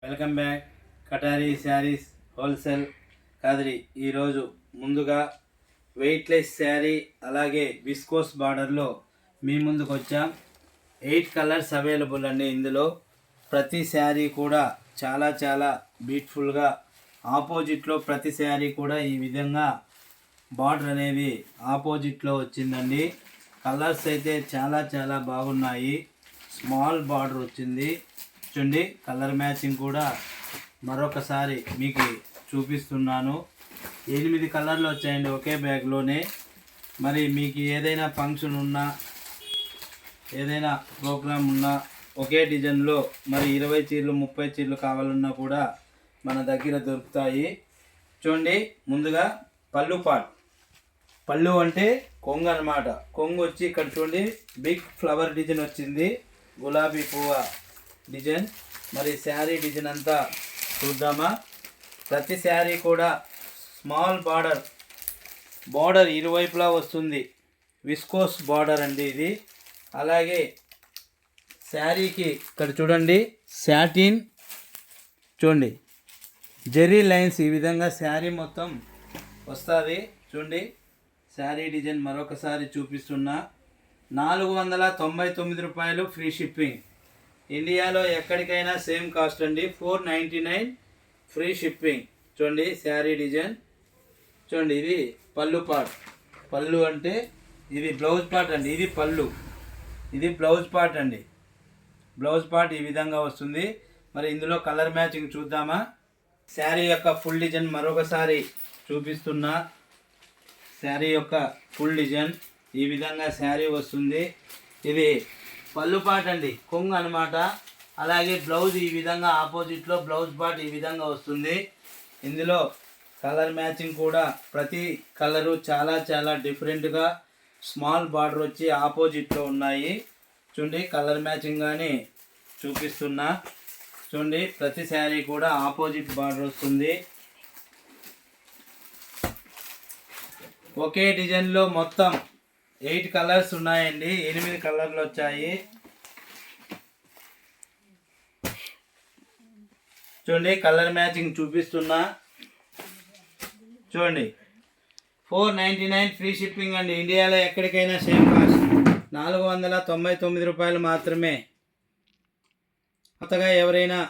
Welcome back కటారీ saris wholesale Kadiri. ఈరోజు ముందుగా weightless sari అలాగే విస్కోస్ బార్డర్లో మీ ముందుకు వచ్చాం. 8 కలర్స్ అవైలబుల్ అండి. ఇందులో ప్రతి శారీ కూడా చాలా బ్యూటిఫుల్గా ఆపోజిట్లో ప్రతి శారీ కూడా ఈ విధంగా బార్డర్ అనేది ఆపోజిట్లో వచ్చిందండి. కలర్స్ అయితే చాలా బాగున్నాయి. స్మాల్ బార్డర్ వచ్చింది చూడండి. కలర్ మ్యాచింగ్ కూడా మరొకసారి మీకు చూపిస్తున్నాను. 8 కలర్లు వచ్చాయండి ఒకే బ్యాగ్లోనే. మరి మీకు ఏదైనా ఫంక్షన్ ఉన్నా ఏదైనా ప్రోగ్రామ్ ఉన్నా ఒకే డిజైన్లో మరి 20 చీరలు 30 చీరలు కావాలన్నా కూడా మన దగ్గర దొరుకుతాయి. చూడండి, ముందుగా పళ్ళు అంటే కొంగు అనమాట. కొంగు వచ్చి ఇక్కడ చూడండి బిగ్ ఫ్లవర్ డిజైన్ వచ్చింది, గులాబీ పువ్వు డిజైన్. మరి శారీ డిజైన్ అంతా చూద్దామా. ప్రతి శారీ కూడా స్మాల్ బార్డర్ ఇరువైపులా వస్తుంది. విస్కోస్ బార్డర్ అండి ఇది. అలాగే శారీకి ఇక్కడ చూడండి సాటిన్ చూడండి జెర్రీ లైన్స్ ఈ విధంగా శారీ మొత్తం వస్తుంది. చూడండి శారీ డిజైన్ మరొకసారి చూపిస్తున్నా. 499 రూపాయలు ఫ్రీ షిప్పింగ్. ఇండియాలో ఎక్కడికైనా సేమ్ కాస్ట్ అండి. 499 ఫ్రీ షిప్పింగ్. చూడండి శారీ డిజైన్ చూడండి. ఇది పళ్ళు అంటే ఇది బ్లౌజ్ పార్ట్ అండి. ఇది పళ్ళు, ఇది బ్లౌజ్ పార్ట్ అండి. బ్లౌజ్ పార్ట్ ఈ విధంగా వస్తుంది. మరి ఇందులో కలర్ మ్యాచింగ్ చూద్దామా. శారీ యొక్క ఫుల్ డిజైన్ మరొకసారి చూపిస్తున్నా. శారీ యొక్క ఫుల్ డిజైన్ ఈ విధంగా శారీ వస్తుంది. ఇది పళ్ళు పార్ట్ అండి, కొంగు అనమాట. అలాగే బ్లౌజ్ ఈ విధంగా ఆపోజిట్లో బ్లౌజ్ పార్ట్ ఈ విధంగా వస్తుంది. ఇందులో కలర్ మ్యాచింగ్ కూడా ప్రతి కలరు చాలా డిఫరెంట్గా స్మాల్ బార్డర్ వచ్చి ఆపోజిట్లో ఉన్నాయి. చూడండి కలర్ మ్యాచింగ్ కానీ చూపిస్తున్నా. చూడండి ప్రతి శారీ కూడా ఆపోజిట్ బార్డర్ వస్తుంది. ఒకే డిజైన్లో మొత్తం 8 కలర్స్ ఉన్నాయండి. 8 కలర్లు వచ్చాయి. చూడండి కలర్ మ్యాచింగ్ చూపిస్తున్నా. చూడండి 499 ఫ్రీ షిప్పింగ్ అండి. ఇండియాలో ఎక్కడికైనా సేమ్ కాస్ట్. 499 రూపాయలు మాత్రమే. కొత్తగా ఎవరైనా